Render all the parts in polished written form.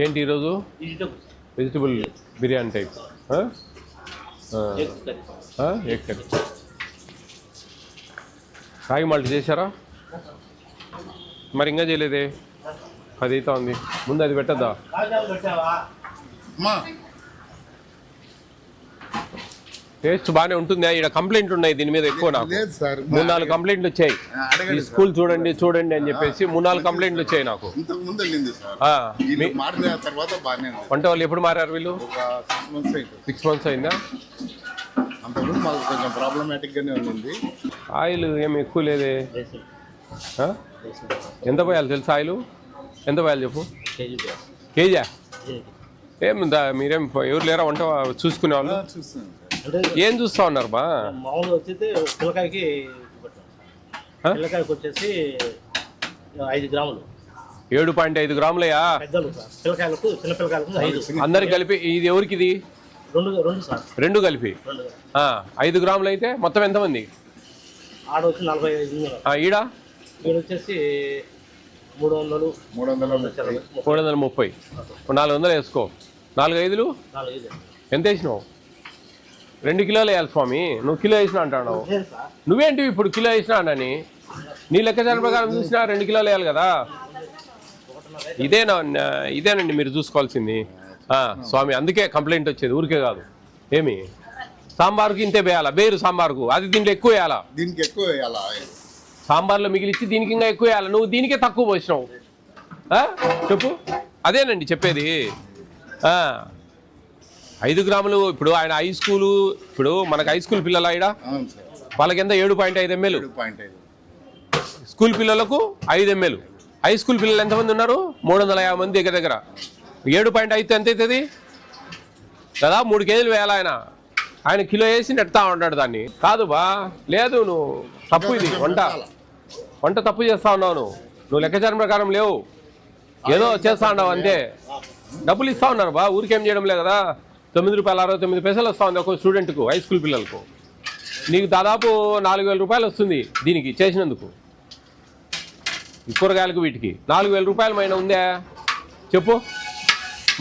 ఏంటి ఈరోజు vegetable biryani type egg curry. రాగి మాల్ట్ చేశారా? మరి ఇంకా చేయలేదే, అది అయితే ఉంది. ముందు అది పెట్టద్దా? టేస్ట్ బాగానే ఉంటుంది. ఇక్కడ కంప్లైంట్లు ఉన్నాయి దీని మీద ఎక్కువ. నాకు 3-4 కంప్లైంట్లు వచ్చాయి. ఈ స్కూల్ చూడండి చూడండి అని చెప్పేసి 3-4 కంప్లైంట్లు వచ్చాయి నాకు. వంట వాళ్ళు ఎప్పుడు మారారు వీళ్ళు? 6 months అయిందా? ఆయిల్ ఏమి ఎక్కువ లేదే. ఎంత పోయాలి తెలుసా ఆయిల్? ఎంత పోయాలి చెప్పు? కేజా? ఏముందా మీరేం ఎవరు లేరా వంట చూసుకునే వాళ్ళు? ఏం చూస్తా ఉన్నారు బా? మామూలుగా వచ్చేసి పిల్లకాయకి వచ్చేసి 5 గ్రాములు. 7.5 గ్రాములయా? పిల్లకాయలకు చిన్న పిల్లకాయలకు 5. అందరికి కలిపి ఇది ఎవరికి? ఇది 2 కలిపి 5 గ్రాములు అయితే మొత్తం ఎంతమంది? ఆడ వచ్చి 45. ఈడ వచ్చేసి 330. 400 వేసుకో. 4-5 ఎంత వేసినావు? 2 కిలోలు వేయాలి స్వామి. నువ్వు కిలో వేసినా అంటావు. నువ్వేంటి ఇప్పుడు కిలో వేసినా అని? నీ లెక్కచార ప్రకారం చూసినా 2 కిలోలు వేయాలి కదా. ఇదేనండి మీరు చూసుకోవాల్సింది స్వామి. అందుకే కంప్లైంట్ వచ్చేది, ఊరికే కాదు. ఏమి సాంబార్కి ఇంతే వేయాలా? బేరు సాంబార్కు అది దీంట్లో ఎక్కువ వేయాలా? దీనికి ఎక్కువ వేయాలా? సాంబార్లో మిగిలిచ్చి దీనికి ఇంకా ఎక్కువ వేయాలి. నువ్వు దీనికే తక్కువ పోసినావు. చెప్పు. అదేనండి చెప్పేది. 5 గ్రాములు. ఇప్పుడు ఆయన హై స్కూలు, ఇప్పుడు మనకు హై స్కూల్ పిల్లలు ఆయన వాళ్ళకి ఎంత? 7.5 ml. స్కూల్ పిల్లలకు 5 ml. హై స్కూల్ పిల్లలు ఎంతమంది ఉన్నారు? 350 మంది దగ్గర. 7.5 ఎంత అవుతుంది? కదా 3 కేజీలు వేయాలి ఆయన. ఆయన కిలో వేసి నెడతా ఉంటాడు దాన్ని. కాదు బా, లేదు నువ్వు తప్పు. ఇది వంట తప్పు చేస్తా ఉన్నావు నువ్వు లెక్కచారం ప్రకారం లేవు. ఏదో చేస్తా ఉన్నావు అంతే. డబ్బులు ఇస్తా ఉన్నారు బా, ఊరికేం చేయడం లేదు కదా. ₹9.69 వస్తూ ఉంది ఒక స్టూడెంట్కు, హై స్కూల్ పిల్లలకు. నీకు దాదాపు 4,000 రూపాయలు వస్తుంది దీనికి చేసినందుకు. ఈ కూరగాయలకు వీటికి 4,000 రూపాయలు మైన ఉందా చెప్పు?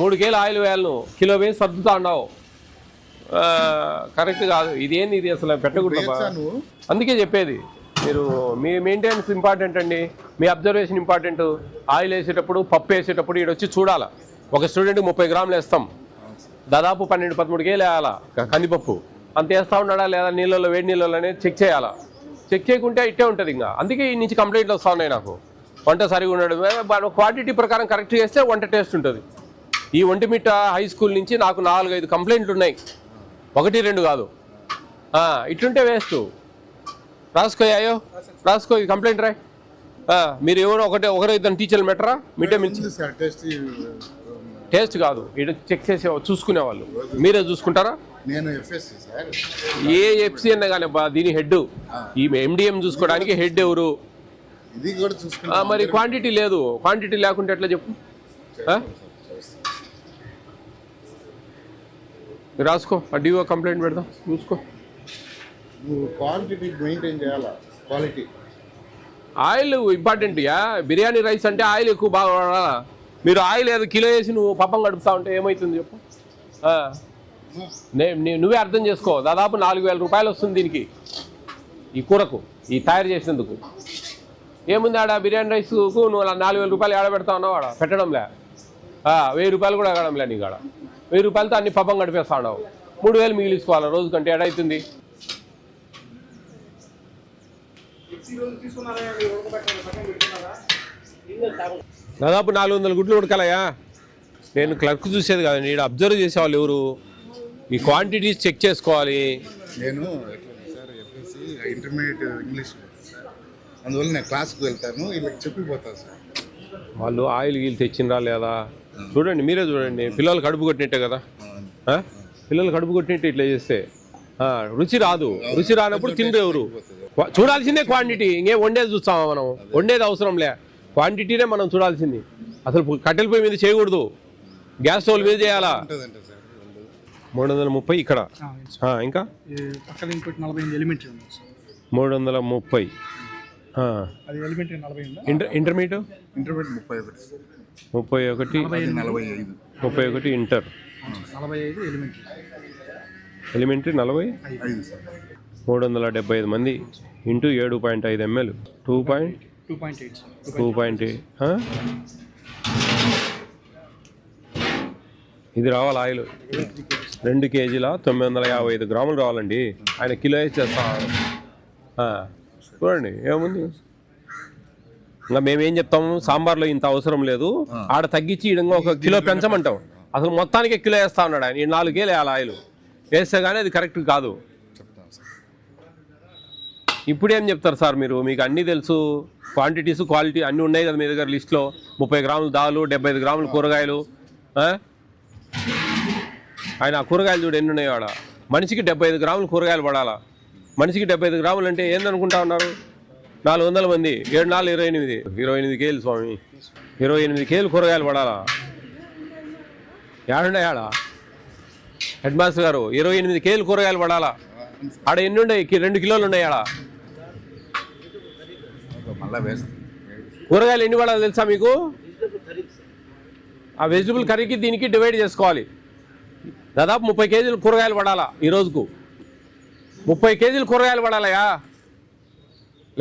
3 కేజీలు ఆయిల్ వేయాలి, నువ్వు కిలో వేసి సర్దుతా ఉన్నావు. కరెక్ట్ కాదు. ఇదేంది ఇది అసలు పెట్టకూడదు. అందుకే చెప్పేది, మీరు మీ మెయింటెనెన్స్ ఇంపార్టెంట్ అండి, మీ అబ్జర్వేషన్ ఇంపార్టెంట్. ఆయిల్ వేసేటప్పుడు, పప్పు వేసేటప్పుడు ఇక్కడ వచ్చి చూడాలా. ఒక స్టూడెంట్కి 30 గ్రాములు వేస్తాం, దాదాపు 12-13 కేజీలు వేయాలా కందిపప్పు. అంత వేస్తూ ఉన్నాడా లేదా నీళ్ళలో, వేడి నీళ్ళలోనే చెక్ చేయాలా. చెక్ చేయకుంటే ఇట్టే ఉంటుంది ఇంకా. అందుకే ఈ నుంచి కంప్లైంట్లు వస్తూ ఉన్నాయి నాకు. వంట సరిగా ఉండడం, క్వాంటిటీ ప్రకారం కరెక్ట్ చేస్తే వంట టేస్ట్ ఉంటుంది. ఈ ఒంటిమిట్ట హై స్కూల్ నుంచి నాకు 4-5 కంప్లైంట్లు ఉన్నాయి, 1-2 కాదు. ఇట్లుంటే వేస్ట్. రాసుకోయాయో రాసుకో, ఇది కంప్లైంట్ రాయ్. మీరు ఎవరో ఒకరు ఇద్దరు టీచర్లు పెట్టరా? మిడ్ డే మీల్ టేస్ట్ కాదు, ఇటు చెక్ చేసే చూసుకునే వాళ్ళు మీరే చూసుకుంటారా? ఏ ఎఫ్సి అన్నా కానీ దీని హెడ్, ఈ MDM చూసుకోవడానికి హెడ్ ఎవరు? మరి క్వాంటిటీ లేదు. క్వాంటిటీ లేకుంటే ఎట్లా చెప్పు? రాసుకో, డిఓ కంప్లైంట్ పెడదాం, చూసుకో. క్వాంటిటీ మెయింటైన్ చేయాలా. Quality oil important. Biryani rice అంటే ఆయిల్ ఎక్కువ బాగా వాడాలా. మీరు ఆయిల్ ఏదో కిలో వేసి నువ్వు పప్పం గడుపుతా ఉంటే ఏమవుతుంది చెప్పు? నువ్వే అర్థం చేసుకో. దాదాపు 4,000 రూపాయలు వస్తుంది దీనికి, ఈ కూరకు, ఈ తయారు చేసినందుకు. ఏముంది ఆడ బిర్యానీ రైస్కు నువ్వు 4,000 రూపాయలు ఏడ పెడతా ఉన్నావు? ఆడ పెట్టడంలే. 1,000 రూపాయలు కూడా ఎగడంలే నీకు. ఆడ 1,000 రూపాయలతో అన్ని పప్పం గడిపేస్తా ఉన్నావు. 3,000 మిగిలిసుకోవాలి రోజు కంటే. ఏడవుతుంది? దాదాపు 400 గుడ్లు ఉడకాలయా. నేను క్లర్క్ చూసేది కాదండి, ఇక్కడ అబ్జర్వ్ చేసేవాళ్ళు ఎవరు? ఈ క్వాంటిటీస్ చెక్ చేసుకోవాలి. నేను ఎఫ్ఎస్సి ఇంటర్మీడియట్ ఇంగ్లీష్ సార్, అందువల్ల నేను క్లాస్కి వెళ్తాను, వీళ్ళకి చెప్పిపోతాను సార్. వాళ్ళు ఆయిల్ గీలు తెచ్చినరా లేదా చూడండి, మీరే చూడండి. పిల్లలు కడుపు కొట్టినట్టే కదా. పిల్లలు కడుపు కొట్టినట్టు ఇట్లా చేస్తే రుచి రాదు. రుచి రానప్పుడు తిండ్రు ఎవరు? చూడాల్సిందే క్వాంటిటీ. ఇంకేం వండేది చూస్తామా మనం? వండేది అవసరం లే, క్వాంటిటీనే మనం చూడాల్సింది. అసలు కట్టెల పొయ్యి మీద చేయకూడదు, గ్యాస్ స్టవ్ మీద చేయాలా. 330 ఇక్కడ. ఇంకా 330. Intermediate 31. 31 45 31 inter 45 elementary elementary 5 sir 375 మంది ఇంటూ 7.5 ml 2.8 2.8 ఇది రావాలి ఆయిల్ 2 కేజీల 955 గ్రాములు రావాలండి. ఆయన కిలో వేసి చేస్తా చూడండి ఏముంది. ఇంకా మేమేం చెప్తాము, సాంబార్లో ఇంత అవసరం లేదు, ఆడ తగ్గించి ఇంకా 1 కిలో పెంచమంటాం. అసలు మొత్తానికి కిలో వేస్తా ఉన్నాడు ఆయన. 4 కేజీలు వేయాలి ఆయిల్, వేస్తే కానీ అది కరెక్ట్ కాదు. ఇప్పుడేం చెప్తారు సార్ మీరు? మీకు అన్నీ తెలుసు, క్వాంటిటీస్ క్వాలిటీ అన్నీ ఉన్నాయి కదా మీ దగ్గర లిస్ట్లో. 30 గ్రాములు దాలు, 75 గ్రాములు కూరగాయలు. ఆయన ఆ కూరగాయలు చూడు ఎన్ని ఉన్నాయో ఆడ. మనిషికి 75 గ్రాములు కూరగాయలు పడాలా. మనిషికి 75 గ్రాములు అంటే ఏందనుకుంటా ఉన్నారు? 400 మంది, 7 4 28 కేజీలు స్వామి. 28 కేజీలు కూరగాయలు పడాలా. ఏడున్నాయి ఆడ హెడ్ మాస్టర్ గారు? 28 కేజీలు కూరగాయలు పడాలా. ఆడ ఎన్ని ఉన్నాయి? 2 కిలోలు ఉన్నాయి ఆడ. కూరగాయలు ఎన్ని పడాలి తెలుసా మీకు? ఆ వెజిటబుల్ కర్రీకి దీనికి డివైడ్ చేసుకోవాలి. దాదాపు 30 కేజీలు కూరగాయలు పడాలా ఈ రోజుకు. 30 కేజీలు కూరగాయలు పడాలయా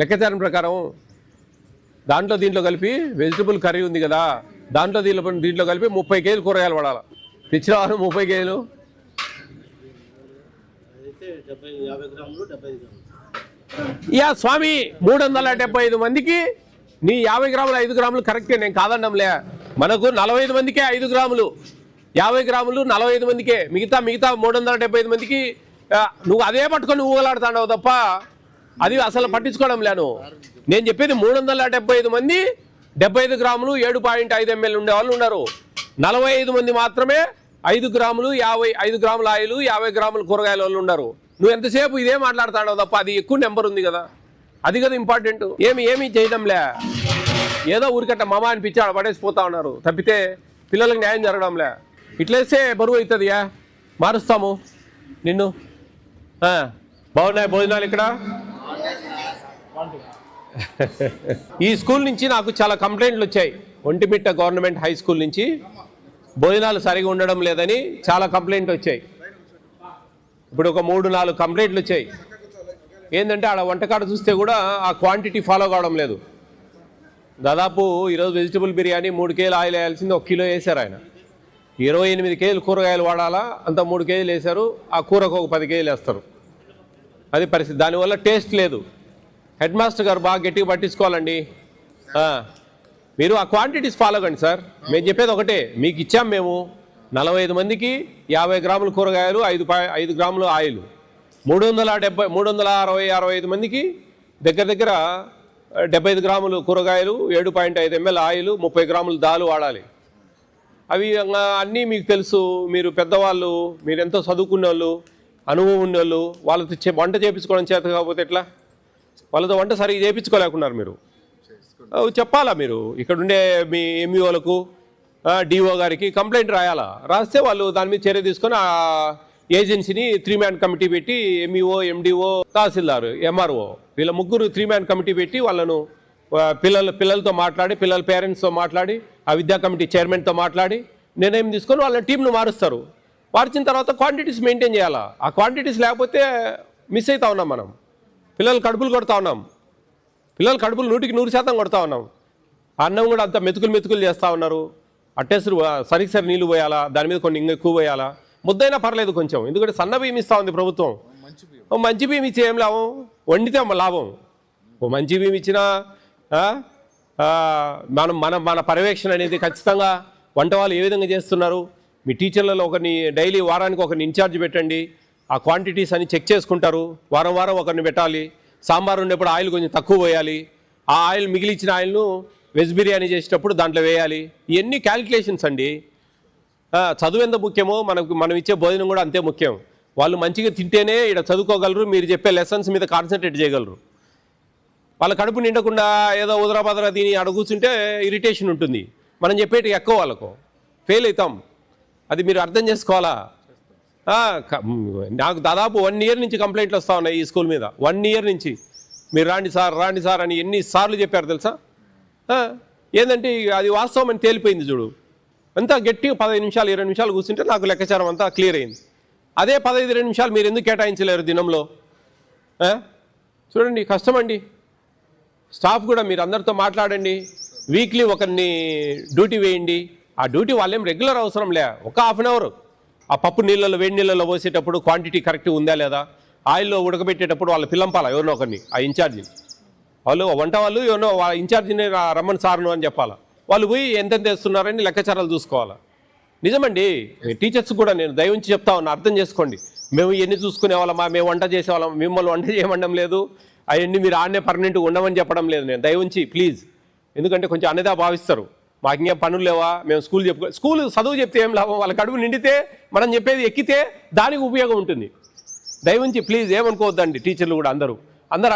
లెక్కాచారం ప్రకారం. దీంట్లో కలిపి వెజిటబుల్ కర్రీ ఉంది కదా, దీంట్లో కలిపి 30 కేజీలు కూరగాయలు పడాలా. తెచ్చిన వారు 30 కేజీలు. యా స్వామి, 375 మందికి నీ 50 గ్రాములు 5 గ్రాములు కరెక్టే, నేను కాదన్నాంలే. మనకు 45 మందికే 5 గ్రాములు, 50 గ్రాములు 45 మందికే. మిగతా 375 మందికి నువ్వు అదే పట్టుకొని ఊగలాడుతావు తప్ప అది అసలు పట్టించుకోవడం లేను. నేను చెప్పేది 375 మంది 75 గ్రాములు 7.5 ml ఉండే వాళ్ళు ఉన్నారు. 45 మంది మాత్రమే 5 గ్రాములు 5 గ్రాముల ఆయిల్ 50 గ్రాములు కూరగాయల వాళ్ళు ఉన్నారు. నువ్వు ఎంతసేపు ఇదే మాట్లాడుతావు తప్ప అది ఎక్కువ నెంబర్ ఉంది కదా, అది కదా ఇంపార్టెంట్. ఏమీ చేయడంలే, ఏదో ఊరికట్ట మామ అనిపించి ఆడ పడేసిపోతా ఉన్నారు తప్పితే పిల్లలకు న్యాయం జరగడంలే. ఇట్లేస్తే బరువు అవుతుందియా, మారుస్తాము నిన్ను. బాగున్నాయి భోజనాలు ఇక్కడ. ఈ స్కూల్ నుంచి నాకు చాలా కంప్లైంట్లు వచ్చాయి. ఒంటిమిట్ట గవర్నమెంట్ హై స్కూల్ నుంచి భోజనాలు సరిగా ఉండడం లేదని చాలా కంప్లైంట్లు వచ్చాయి. ఇప్పుడు ఒక 3-4 కంప్లైంట్లు వచ్చాయి. ఏంటంటే ఆడ వంటకాడ చూస్తే కూడా ఆ క్వాంటిటీ ఫాలో కావడం లేదు. దాదాపు ఈరోజు వెజిటబుల్ బిర్యానీ 3 కేజీలు ఆయిల్ వేయాల్సింది 1 కిలో వేశారు ఆయన. 28 కేజీలు కూరగాయలు వాడాలా, అంత 3 కేజీలు వేశారు. ఆ కూరకు ఒక 10 కేజీలు వేస్తారు. అది పరిస్థితి. దానివల్ల టేస్ట్ లేదు. హెడ్ మాస్టర్ గారు బాగా గట్టిగా పట్టించుకోవాలండి. మీరు ఆ క్వాంటిటీస్ ఫాలో కండి సార్. మేము చెప్పేది ఒకటే, మీకు ఇచ్చాం మేము 45 మందికి 50 గ్రాములు కూరగాయలు 5 గ్రాములు ఆయిల్. 365 మందికి దగ్గర 75 గ్రాములు కూరగాయలు 7.5 ml ఆయిల్ 30 గ్రాములు దాలు వాడాలి. అవి అన్నీ మీకు తెలుసు. మీరు పెద్దవాళ్ళు, మీరు ఎంతో చదువుకున్న వాళ్ళు, అనుభవం ఉన్న వాళ్ళు, వాళ్ళతో వంట చేయించుకోవడం చేత కాకపోతే ఎట్లా? వాళ్ళతో వంట సరిగ్గా చేయించుకోలేకున్నారు. మీరు చెప్పాలా? మీరు ఇక్కడుండే మీ ఎంఈఓలకు డిఓ గారికి కంప్లైంట్ రాయాలా? రాస్తే వాళ్ళు దాని మీద చర్య తీసుకొని ఆ ఏజెన్సీని 3-man కమిటీ పెట్టి ఎంఈఓ, ఎండిఓ, తహసీల్దార్, ఎంఆర్ఓ వీళ్ళ 3 3-man కమిటీ పెట్టి వాళ్ళను పిల్లలతో మాట్లాడి, పిల్లల పేరెంట్స్తో మాట్లాడి, ఆ విద్యా కమిటీ చైర్మన్తో మాట్లాడి నిర్ణయం తీసుకొని వాళ్ళ టీంను మారుస్తారు. మార్చిన తర్వాత క్వాంటిటీస్ మెయింటైన్ చేయాలా. ఆ క్వాంటిటీస్ లేకపోతే మిస్ అవుతా ఉన్నాం మనం. పిల్లలు కడుపులు కొడతా ఉన్నాం. పిల్లలు కడుపులు 100% కొడతా ఉన్నాం. అన్నం కూడా అంత మెతుకులు చేస్తూ ఉన్నారు. అట్టేసరి సరిగ్గా నీళ్ళు పోయాలా, దాని మీద కొన్ని ఇంకా ఎక్కువ పోయాలా. ముద్దైనా పర్లేదు కొంచెం, ఎందుకంటే సన్న బియ్యం ఇస్తూ ఉంది ప్రభుత్వం. మంచి బియ్యం ఇచ్చి ఏం లాభం? వండితే లాభం. మంచి బియ్యం ఇచ్చినా మన పర్యవేక్షణ అనేది ఖచ్చితంగా వంట వాళ్ళు ఏ విధంగా చేస్తున్నారు. మీ టీచర్లలో ఒకరిని డైలీ వారానికి ఒకరిని ఇన్ఛార్జ్ పెట్టండి. ఆ క్వాంటిటీస్ అని చెక్ చేసుకుంటారు. వారం ఒకరిని పెట్టాలి. సాంబార్ ఉండేప్పుడు ఆయిల్ కొంచెం తక్కువ పోయాలి. ఆ ఆయిల్ మిగిలిచ్చిన ఆయిల్ను వెజ్ బిర్యానీ చేసేటప్పుడు దాంట్లో వేయాలి. ఇవన్నీ క్యాలిక్యులేషన్స్ అండి. చదువు ఎంత ముఖ్యమో మనం ఇచ్చే భోజనం కూడా అంతే ముఖ్యం. వాళ్ళు మంచిగా తింటేనే ఇక్కడ చదువుకోగలరు, మీరు చెప్పే లెసన్స్ మీద కాన్సన్ట్రేట్ చేయగలరు. వాళ్ళ కడుపు నిండకుండా ఏదో ఉదరాబదరా తిని అక్కడ కూర్చుంటే ఇరిటేషన్ ఉంటుంది. మనం చెప్పేటి ఎక్కువ వాళ్ళకు ఫెయిల్ అవుతాం. అది మీరు అర్థం చేసుకోవాలా. నాకు దాదాపు 1 year నుంచి కంప్లైంట్లు వస్తూ ఉన్నాయి ఈ స్కూల్ మీద. 1 year నుంచి మీరు రాండి సార్ అని ఎన్నిసార్లు చెప్పారు తెలుసా? ఏంటంటే అది వాస్తవం అని తేలిపోయింది చూడు. అంతా గట్టిగా 15 నిమిషాలు 20 నిమిషాలు కూర్చుంటే నాకు లెక్కాచారం అంతా క్లియర్ అయింది. అదే 15-20 నిమిషాలు మీరు ఎందుకు కేటాయించలేరు దినంలో? చూడండి, కష్టమండి. స్టాఫ్ కూడా మీరు అందరితో మాట్లాడండి, వీక్లీ ఒకరిని డ్యూటీ వేయండి. ఆ డ్యూటీ వాళ్ళేం రెగ్యులర్ అవసరం లే, ఒక హాఫ్ అన్ అవర్ ఆ పప్పు నీళ్ళలో వేడి నీళ్ళలో పోసేటప్పుడు క్వాంటిటీ కరెక్ట్ ఉందా లేదా, ఆయిల్లో ఉడకబెట్టేటప్పుడు వాళ్ళ పిల్లంపాల ఎవరినో ఒకరిని, ఆ ఇన్ఛార్జిని, వాళ్ళు వంట వాళ్ళు ఎవరినో వాళ్ళ ఇన్ఛార్జిని రమ్మని సార్ను అని చెప్పాలా. వాళ్ళు పోయి ఎంతెంత వేస్తున్నారని లెక్కచారాలు చూసుకోవాలా. నిజమండి, టీచర్స్ కూడా నేను దయవుంచి చెప్తా ఉన్నా, అర్థం చేసుకోండి. మేము ఎన్ని చూసుకునే వాళ్ళమా, మేము వంట చేసేవాళ్ళం, మిమ్మల్ని వంట చేయమండం లేదు, అవన్నీ మీరు ఆడనే పర్మనెంట్గా ఉండమని చెప్పడం లేదు నేను, దయవుంచి ప్లీజ్. ఎందుకంటే కొంచెం అనేదా భావిస్తారు, మాకు ఇంకేం పనులు లేవా, మేము స్కూల్ చదువు చెప్తే ఏం లాభం, వాళ్ళ కడుపు నిండితే మనం చెప్పేది ఎక్కితే దానికి ఉపయోగం ఉంటుంది. దయవుంచి ప్లీజ్ ఏమనుకోవద్దండి. టీచర్లు కూడా అందరూ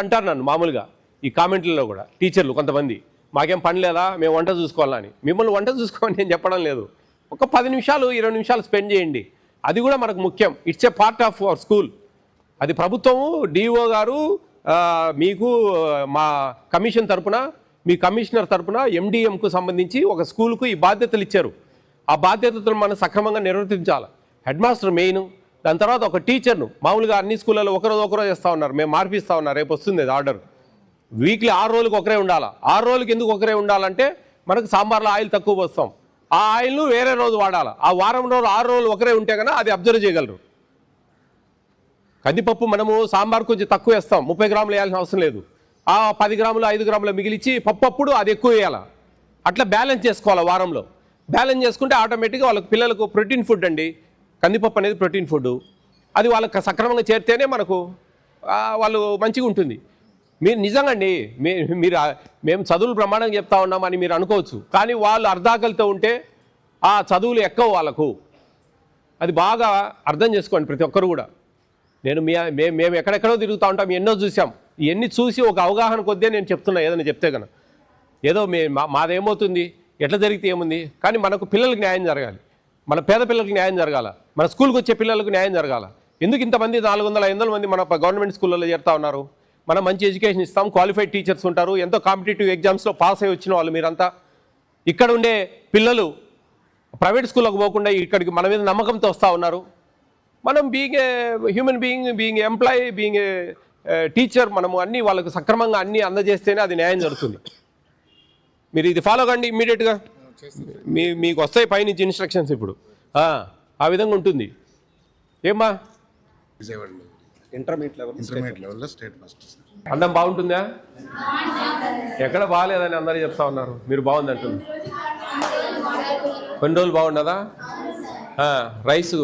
అంటారు నన్ను మామూలుగా ఈ కామెంట్లలో కూడా, టీచర్లు కొంతమంది, మాకేం పని లేదా, మేము వంట చూసుకోవాలని. మిమ్మల్ని వంట చూసుకోమని నేను చెప్పడం లేదు, ఒక 10 నిమిషాలు 20 నిమిషాలు స్పెండ్ చేయండి, అది కూడా మనకు ముఖ్యం. It's a part of our school. అది ప్రభుత్వము, డిఓ గారు మీకు మా కమిషన్ తరపున, మీ కమిషనర్ తరపున ఎండిఎంకు సంబంధించి ఒక స్కూల్కు ఈ బాధ్యతలు ఇచ్చారు. ఆ బాధ్యతలు మనం సక్రమంగా నిర్వర్తించాలి. హెడ్ మాస్టర్ మెయిన్, దాని తర్వాత ఒక టీచర్ను. మామూలుగా అన్ని స్కూళ్ళలో ఒకరోజు చేస్తూ ఉన్నారు, మేము మార్పిస్తూ ఉన్నారు, రేపు వస్తుంది అది ఆర్డర్. వీక్లీ 6 రోజులకు ఒకరే ఉండాలా. 6 రోజులకి ఎందుకు ఒకరే ఉండాలంటే మనకు సాంబార్లో ఆయిల్ తక్కువ పోస్తాం, ఆ ఆయిల్ను వేరే రోజు వాడాలి. ఆ వారం రోజులు 6 రోజులు ఒకరే ఉంటే కన్నా అది అబ్జర్వ్ చేయగలరు. కందిపప్పు మనము సాంబార్ కొంచెం తక్కువ వేస్తాం, 30 గ్రాములు వేయాల్సిన అవసరం లేదు. ఆ 10 గ్రాములు 5 గ్రాములు మిగిలిచి పప్పు అది ఎక్కువ వేయాలి. అట్లా బ్యాలెన్స్ చేసుకోవాలి వారంలో. బ్యాలెన్స్ చేసుకుంటే ఆటోమేటిక్గా వాళ్ళకి పిల్లలకు ప్రోటీన్ ఫుడ్ అండి, కందిపప్పు అనేది ప్రోటీన్ ఫుడ్. అది వాళ్ళకి సక్రమంగా చేరితేనే మనకు వాళ్ళు మంచిగా ఉంటుంది. మీరు నిజంగా అండి, మీరు మేము చదువులు బ్రహ్మాండంగా చెప్తా ఉన్నామని మీరు అనుకోవచ్చు, కానీ వాళ్ళు అర్ధాకలితో ఉంటే ఆ చదువులు ఎక్కువ వాళ్ళకు. అది బాగా అర్థం చేసుకోండి ప్రతి ఒక్కరు కూడా. మేము ఎక్కడెక్కడో తిరుగుతూ ఉంటాం, ఎన్నో చూసాం. ఇవన్నీ చూసి ఒక అవగాహన కొద్దే నేను చెప్తున్నా, ఏదైనా చెప్తే కనుక. ఏదో మాదేమవుతుంది, ఎట్లా జరిగితే ఏముంది, కానీ మనకు పిల్లలకు న్యాయం జరగాలి, మన పేద పిల్లలకు న్యాయం జరగాల, మన స్కూల్కి వచ్చే పిల్లలకు న్యాయం జరగాల. ఎందుకు ఇంతమంది 400-500 మంది మన గవర్నమెంట్ స్కూళ్ళలో చేరుతా ఉన్నారు? మనం మంచి ఎడ్యుకేషన్ ఇస్తాం, క్వాలిఫైడ్ టీచర్స్ ఉంటారు, ఎంతో కాంపిటేటివ్ ఎగ్జామ్స్లో పాస్ అయ్యి వచ్చిన వాళ్ళు మీరంతా. ఇక్కడ ఉండే పిల్లలు ప్రైవేట్ స్కూళ్ళకు పోకుండా ఇక్కడికి మన మీద నమ్మకంతో వస్తూ ఉన్నారు. మనం being a human being employee, being a teacher, మనము అన్నీ వాళ్ళకు సక్రమంగా అన్నీ అందజేస్తేనే అది న్యాయం జరుగుతుంది. మీరు ఇది ఫాలో కండి ఇమ్మీడియట్గా. మీకు వస్తాయి పైనుంచి ఇన్స్ట్రక్షన్స్ ఇప్పుడు, ఆ విధంగా ఉంటుంది. ఏమ్మా ఇంటర్మీడియట్ లెవెల్లో స్టేట్ ఫస్ట్. అన్నం బాగుంటుందా? ఎక్కడ బాగాలేదని అందరూ చెప్తా ఉన్నారు, మీరు బాగుంది అంటుంది. కొన్ని రోజులు బాగుండదా? రైస్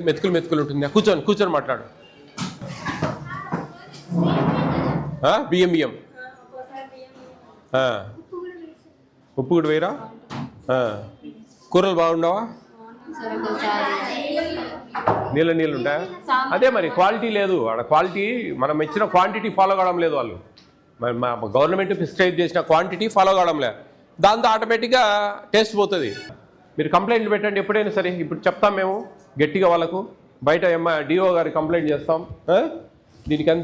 మెతుకులు ఉంటుందా? కూర్చొని మాట్లాడు. బియ్యం ఉప్పు కూడా వేయరా? కూరలు బాగుండవా? నీళ్ళు ఉంటాయా? అదే మరి క్వాలిటీ లేదు ఆడ. క్వాలిటీ మనం ఇచ్చిన క్వాంటిటీ ఫాలో కావడం లేదు వాళ్ళు. మా గవర్నమెంట్ ప్రిస్క్రైబ్ చేసిన క్వాంటిటీ ఫాలో కావడం లేదు, దాంతో ఆటోమేటిక్గా టేస్ట్ పోతుంది. మీరు కంప్లైంట్లు పెట్టండి ఎప్పుడైనా సరే. ఇప్పుడు చెప్తాం మేము గట్టిగా వాళ్ళకు, బయట డిఓ గారి కంప్లైంట్ చేస్తాం,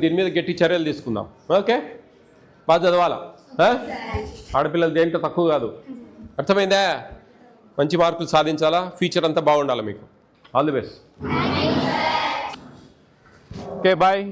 దీని మీద గట్టి చర్యలు తీసుకుందాం. ఓకే, బాగా చదవాలా, ఆడపిల్లలు దేంట్లో తక్కువ కాదు, అర్థమైందా? మంచి మార్కులు సాధించాలా, ఫ్యూచర్ అంతా బాగుండాలి మీకు. All the best. Okay, bye.